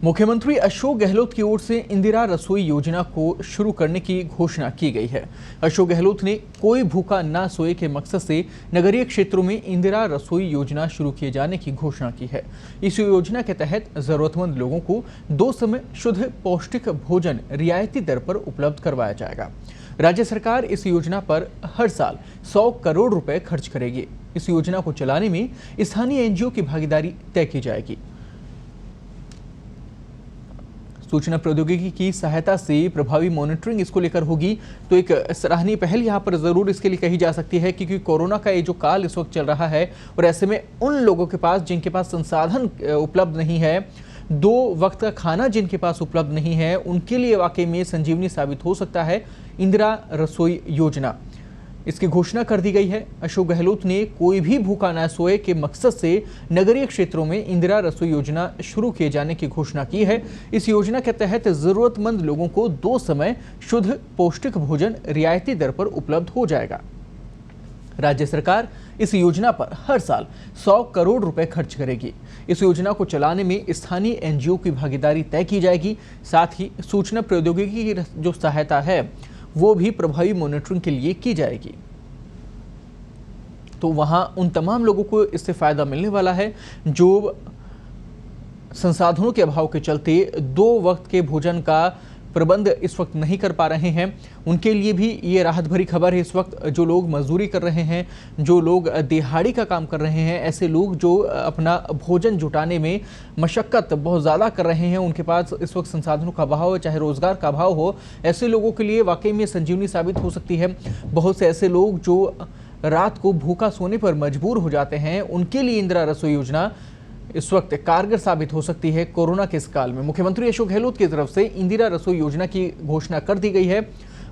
मुख्यमंत्री अशोक गहलोत की ओर से इंदिरा रसोई योजना को शुरू करने की घोषणा की गई है। अशोक गहलोत ने कोई भूखा ना सोए के मकसद से नगरीय क्षेत्रों में इंदिरा रसोई योजना शुरू किए जाने की घोषणा की है। इस योजना के तहत जरूरतमंद लोगों को 2 समय शुद्ध पौष्टिक भोजन रियायती दर पर उपलब्ध करवाया जाएगा। राज्य सरकार इस योजना पर हर साल 100 करोड़ रुपए खर्च करेगी। इस योजना को चलाने में स्थानीय एनजीओ की भागीदारी तय की जाएगी। सूचना प्रौद्योगिकी की सहायता से प्रभावी मॉनिटरिंग इसको लेकर होगी, तो एक सराहनीय पहल यहाँ पर जरूर इसके लिए कही जा सकती है, क्योंकि कोरोना का ये जो काल इस वक्त चल रहा है और ऐसे में उन लोगों के पास जिनके पास संसाधन उपलब्ध नहीं है, 2 वक्त का खाना जिनके पास उपलब्ध नहीं है, उनके लिए वाकई में संजीवनी साबित हो सकता है इंदिरा रसोई योजना। इसकी घोषणा कर दी गई है। अशोक गहलोत ने कोई भी भूखा न सोए के मकसद से नगरीय क्षेत्रों में इंदिरा रसोई योजना शुरू किए जाने की घोषणा की है। इस योजना के तहत जरूरतमंद लोगों को 2 समय शुद्ध पौष्टिक भोजन रियायती दर पर उपलब्ध हो जाएगा। राज्य सरकार इस योजना पर हर साल 100 करोड़ रुपए खर्च करेगी। इस योजना को चलाने में स्थानीय एनजीओ की भागीदारी तय की जाएगी। साथ ही सूचना प्रौद्योगिकी की जो सहायता है वो भी प्रभावी मॉनिटरिंग के लिए की जाएगी। तो वहां उन तमाम लोगों को इससे फायदा मिलने वाला है जो संसाधनों के अभाव के चलते 2 वक्त के भोजन का प्रबंध इस वक्त नहीं कर पा रहे हैं। उनके लिए भी ये राहत भरी खबर है। इस वक्त जो लोग मजदूरी कर रहे हैं, जो लोग दिहाड़ी का काम कर रहे हैं, ऐसे लोग जो अपना भोजन जुटाने में मशक्कत बहुत ज़्यादा कर रहे हैं, उनके पास इस वक्त संसाधनों का अभाव हो, चाहे रोजगार का अभाव हो, ऐसे लोगों के लिए वाकई में संजीवनी साबित हो सकती है। बहुत से ऐसे लोग जो रात को भूखा सोने पर मजबूर हो जाते हैं, उनके लिए इंदिरा रसोई योजना इस वक्त कारगर साबित हो सकती है। कोरोना के इस काल में मुख्यमंत्री अशोक गहलोत की तरफ से इंदिरा रसोई योजना की घोषणा कर दी गई है।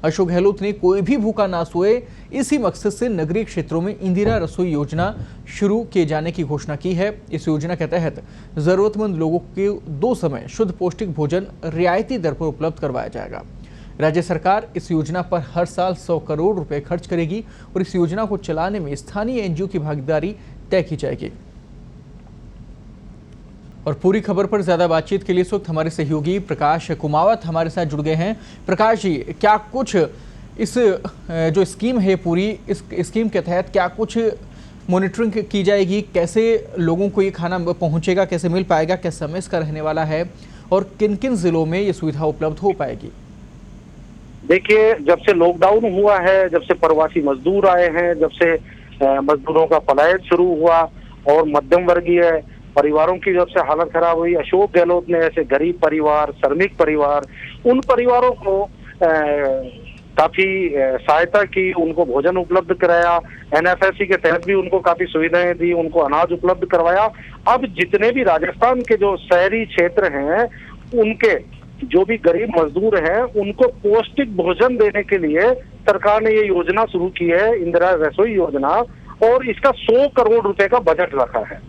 अशोक गहलोत ने कोई भी भूखा ना सोए इसी मकसद से नगरीय क्षेत्रों में इंदिरा रसोई योजना शुरू किए जाने की घोषणा की है। इस योजना के तहत जरूरतमंद लोगों के 2 समय शुद्ध पौष्टिक भोजन रियायती दर पर उपलब्ध करवाया जाएगा। राज्य सरकार इस योजना पर हर साल 100 करोड़ रुपए खर्च करेगी और इस योजना को चलाने में स्थानीय एनजीओ की भागीदारी तय की जाएगी। और पूरी खबर पर ज्यादा बातचीत के लिए इस वक्त हमारे सहयोगी प्रकाश कुमावत हमारे साथ जुड़ गए हैं। प्रकाश जी, क्या कुछ इस जो स्कीम है पूरी, इस स्कीम के तहत क्या कुछ मॉनिटरिंग की जाएगी? कैसे लोगों को ये खाना पहुंचेगा, कैसे मिल पाएगा, क्या समय इसका रहने वाला है और किन किन जिलों में ये सुविधा उपलब्ध हो पाएगी? देखिए, जब से लॉकडाउन हुआ है, जब से प्रवासी मजदूर आए हैं, जब से मजदूरों का पलायन शुरू हुआ और मध्यम वर्गीय परिवारों की जब से हालत खराब हुई, अशोक गहलोत ने ऐसे गरीब परिवार, श्रमिक परिवार, उन परिवारों को काफी सहायता की, उनको भोजन उपलब्ध कराया। एनएफएससी के तहत भी उनको काफी सुविधाएं दी, उनको अनाज उपलब्ध करवाया। अब जितने भी राजस्थान के जो शहरी क्षेत्र हैं, उनके जो भी गरीब मजदूर हैं, उनको पौष्टिक भोजन देने के लिए सरकार ने ये योजना शुरू की है, इंदिरा रसोई योजना, और इसका 100 करोड़ रुपए का बजट रखा है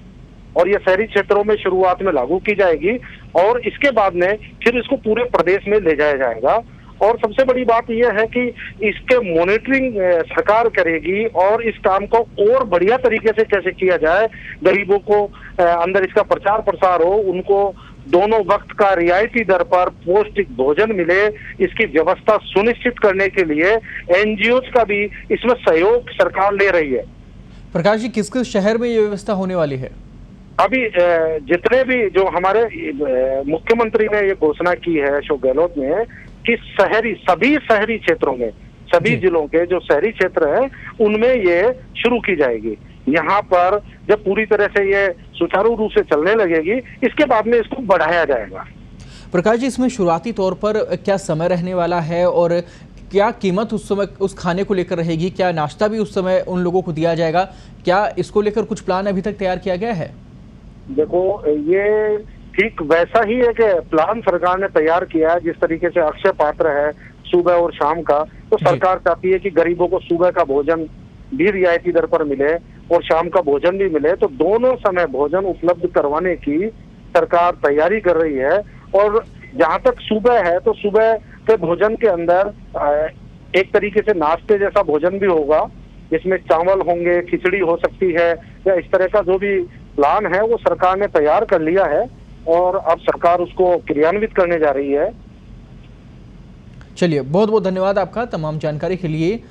और ये शहरी क्षेत्रों में शुरुआत में लागू की जाएगी और इसके बाद में फिर इसको पूरे प्रदेश में ले जाया जाएगा। और सबसे बड़ी बात यह है कि इसके मॉनिटरिंग सरकार करेगी और इस काम को और बढ़िया तरीके से कैसे किया जाए, गरीबों को अंदर इसका प्रचार प्रसार हो, उनको दोनों वक्त का रियायती दर पर पौष्टिक भोजन मिले, इसकी व्यवस्था सुनिश्चित करने के लिए एनजीओ का भी इसमें सहयोग सरकार ले रही है। प्रकाश जी, किस किस शहर में ये व्यवस्था होने वाली है? अभी जितने भी जो हमारे मुख्यमंत्री ने ये घोषणा की है अशोक गहलोत ने कि सभी शहरी क्षेत्रों में, सभी जिलों के जो शहरी क्षेत्र हैं उनमें ये शुरू की जाएगी। यहाँ पर जब पूरी तरह से ये सुचारू रूप से चलने लगेगी, इसके बाद में इसको बढ़ाया जाएगा। प्रकाश जी, इसमें शुरुआती तौर पर क्या समय रहने वाला है और क्या कीमत उस समय उस खाने को लेकर रहेगी? क्या नाश्ता भी उस समय उन लोगों को दिया जाएगा? क्या इसको लेकर कुछ प्लान अभी तक तैयार किया गया है? देखो, ये ठीक वैसा ही एक प्लान सरकार ने तैयार किया है जिस तरीके से अक्षय पात्र है सुबह और शाम का, तो सरकार चाहती है कि गरीबों को सुबह का भोजन भी रियायती दर पर मिले और शाम का भोजन भी मिले। तो दोनों समय भोजन उपलब्ध करवाने की सरकार तैयारी कर रही है। और जहां तक सुबह है, तो सुबह के भोजन के अंदर एक तरीके से नाश्ते जैसा भोजन भी होगा, जिसमें चावल होंगे, खिचड़ी हो सकती है, या इस तरह का जो भी प्लान है वो सरकार ने तैयार कर लिया है। और अब सरकार उसको क्रियान्वित करने जा रही है। चलिए, बहुत बहुत धन्यवाद आपका तमाम जानकारी के लिए।